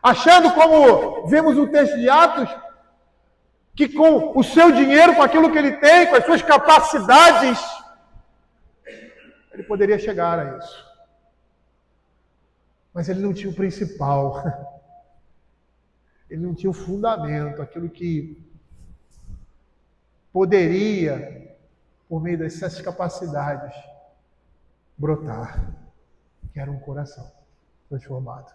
Achando, como vemos no texto de Atos, que com o seu dinheiro, com aquilo que ele tem, com as suas capacidades, ele poderia chegar a isso. Mas ele não tinha o principal. Ele não tinha o fundamento, aquilo que poderia, por meio dessas capacidades, brotar, que era um coração transformado.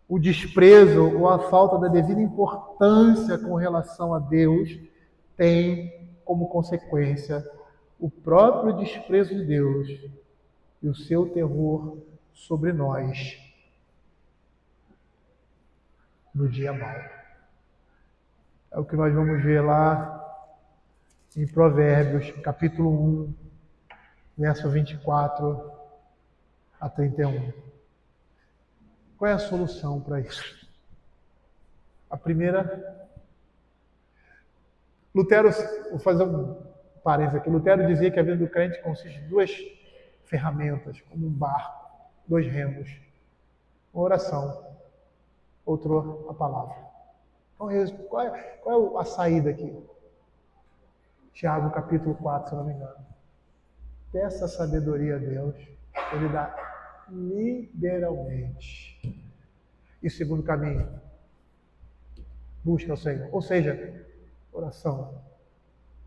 O desprezo ou a falta da devida importância com relação a Deus tem como consequência o próprio desprezo de Deus e o seu terror sobre nós no dia mau. É o que nós vamos ver lá em Provérbios, capítulo 1, verso 24 a 31. Qual é a solução para isso? A primeira, Lutero, vou fazer um parênteses aqui, Lutero dizia que a vida do crente consiste de duas ferramentas, como um barco, dois remos, uma oração, outro a palavra. Então, qual é a saída aqui? Tiago capítulo 4, se não me engano. Peça sabedoria a Deus, Ele dá liberalmente. E o segundo caminho, busca ao Senhor. Ou seja, oração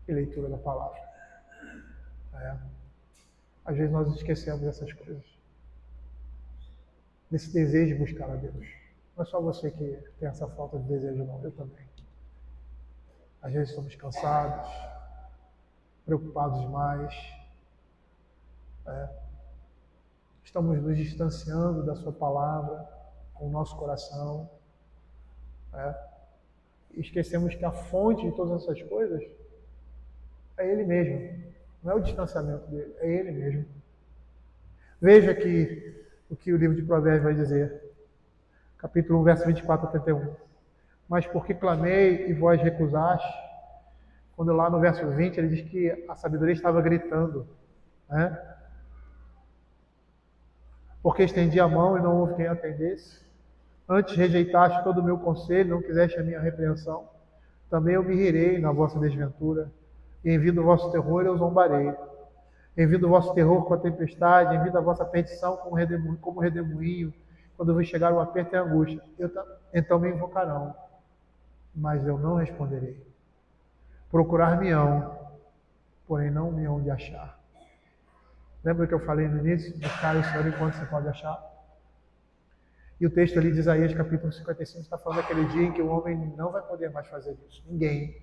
e leitura da palavra. Às vezes nós esquecemos dessas coisas. Desse desejo de buscar a Deus. Não é só você que tem essa falta de desejo, não. Eu também. Às vezes estamos cansados, preocupados demais. Estamos nos distanciando da sua palavra com o nosso coração. E esquecemos que a fonte de todas essas coisas é Ele mesmo. Não é o distanciamento dele, é Ele mesmo. Veja aqui o que o livro de Provérbios vai dizer. Capítulo 1, verso 24 a 31. Mas porque clamei e vós recusaste, quando lá no verso 20 ele diz que a sabedoria estava gritando. Porque estendi a mão e não houve quem atendesse. Antes rejeitaste todo o meu conselho, não quiseste a minha repreensão. Também eu me rirei na vossa desventura, e em vindo o vosso terror eu zombarei. Em vindo o vosso terror com a tempestade, em vindo a vossa perdição como redemoinho, quando vos chegar o aperto e a angústia, então me invocarão, mas eu não responderei. Procurar-me-ão, porém não me hão de achar. Lembra que eu falei no início? Buscar o Senhor enquanto você pode achar? E o texto ali de Isaías, capítulo 55, está falando daquele dia em que o homem não vai poder mais fazer isso. Ninguém.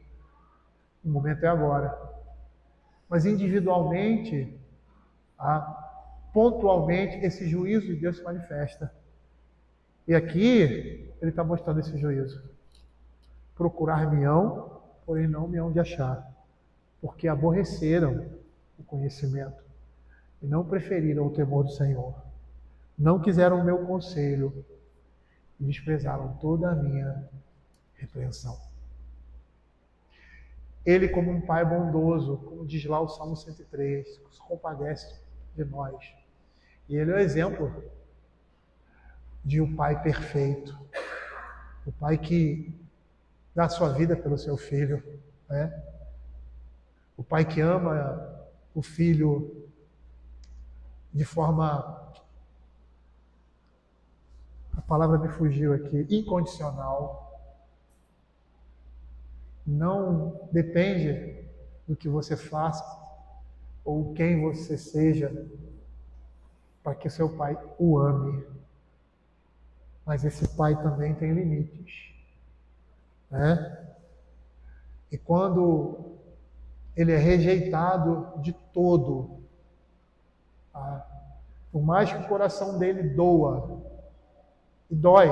O momento é agora. Mas individualmente, pontualmente, esse juízo de Deus se manifesta. E aqui, ele está mostrando esse juízo. Procurar-me-ão, porém não me hão de achar. Porque aborreceram o conhecimento e não preferiram o temor do Senhor. Não quiseram o meu conselho e desprezaram toda a minha repreensão. Ele, como um pai bondoso, como diz lá o Salmo 103, se compadece de nós. E ele é o exemplo de um pai perfeito. O pai que dá a sua vida pelo seu filho. O pai que ama o filho de forma... A palavra me fugiu aqui. Incondicional. Não depende do que você faça ou quem você seja, para que seu pai o ame. Mas esse pai também tem limites, né? E quando ele é rejeitado de todo, tá? Por mais que o coração dele doa, e dói,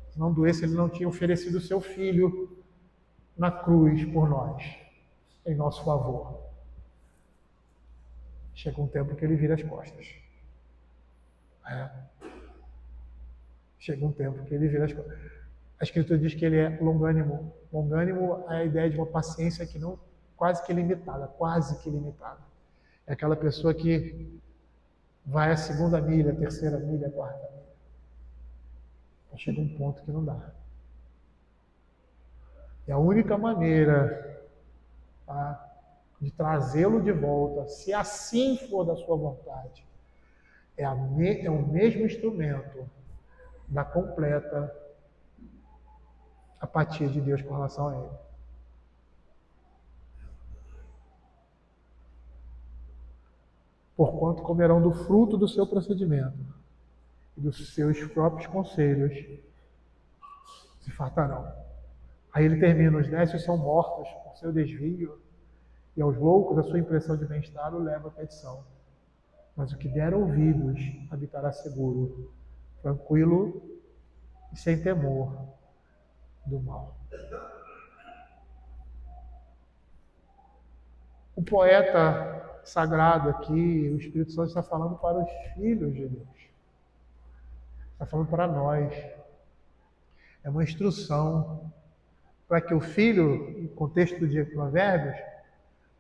se não doesse, ele não tinha oferecido o seu filho na cruz por nós, em nosso favor. Chega um tempo que ele vira as costas. Chega um tempo que ele vira as costas. A Escritura diz que ele é longânimo. Longânimo é a ideia de uma paciência que não, quase que limitada, quase que limitada. É aquela pessoa que vai a segunda milha, a terceira milha, a quarta milha. Chega um ponto que não dá. E a única maneira, tá, de trazê-lo de volta, se assim for da sua vontade, é o mesmo instrumento da completa apatia de Deus com relação a ele. Porquanto comerão do fruto do seu procedimento e dos seus próprios conselhos se fartarão. Aí ele termina: os nécios são mortos por seu desvio, e aos loucos a sua impressão de bem-estar o leva à perdição. Mas o que der ouvidos habitará seguro, tranquilo e sem temor do mal. O poeta sagrado aqui, o Espírito Santo, está falando para os filhos de Deus. Está falando para nós. É uma instrução para que o filho, no contexto do dia de Provérbios,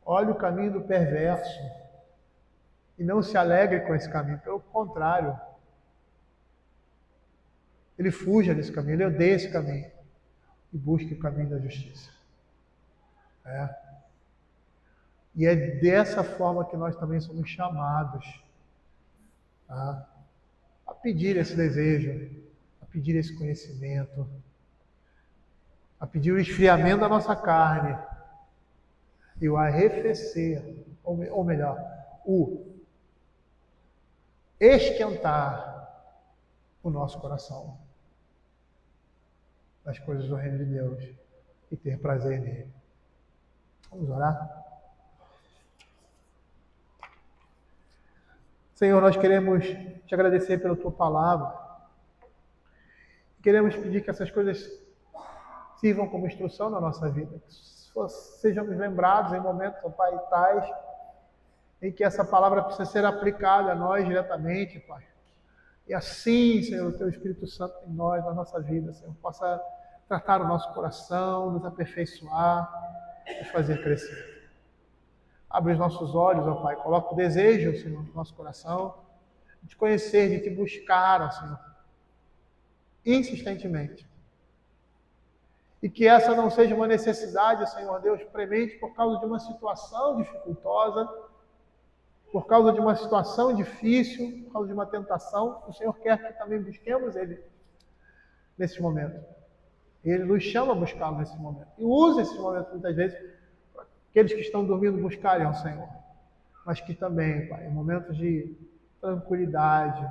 olhe o caminho do perverso e não se alegre com esse caminho. Pelo contrário, ele fuja desse caminho, ele odeia esse caminho e busque o caminho da justiça. E é dessa forma que nós também somos chamados, tá, a pedir esse desejo, a pedir esse conhecimento, a pedir o esfriamento da nossa carne e o arrefecer, ou melhor, o esquentar o nosso coração das coisas do reino de Deus e ter prazer nele. Vamos orar? Senhor, nós queremos te agradecer pela tua palavra. Queremos pedir que essas coisas sirvam como instrução na nossa vida. Que sejamos lembrados em momentos, ó Pai, tais em que essa palavra precisa ser aplicada a nós diretamente, Pai. E assim, Senhor, o teu Espírito Santo em nós, na nossa vida, Senhor, possa tratar o nosso coração, nos aperfeiçoar, nos fazer crescer. Abre os nossos olhos, ó Pai, coloca o desejo, Senhor, no nosso coração, de te conhecer, de te buscar, ó Senhor, insistentemente. E que essa não seja uma necessidade, Senhor Deus, premente por causa de uma situação dificultosa, por causa de uma situação difícil, por causa de uma tentação. O Senhor quer que também busquemos Ele nesse momento. Ele nos chama a buscá-lo nesse momento. E usa esse momento muitas vezes para aqueles que estão dormindo buscarem ao Senhor. Mas que também, Pai, em momentos de tranquilidade,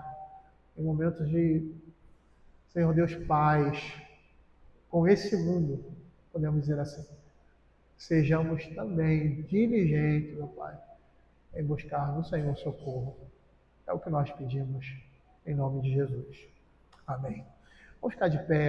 em momentos de, Senhor Deus, paz, com esse mundo, podemos dizer assim, sejamos também diligentes, meu Pai, em buscar no Senhor socorro. É o que nós pedimos, em nome de Jesus. Amém. Vamos ficar de pé.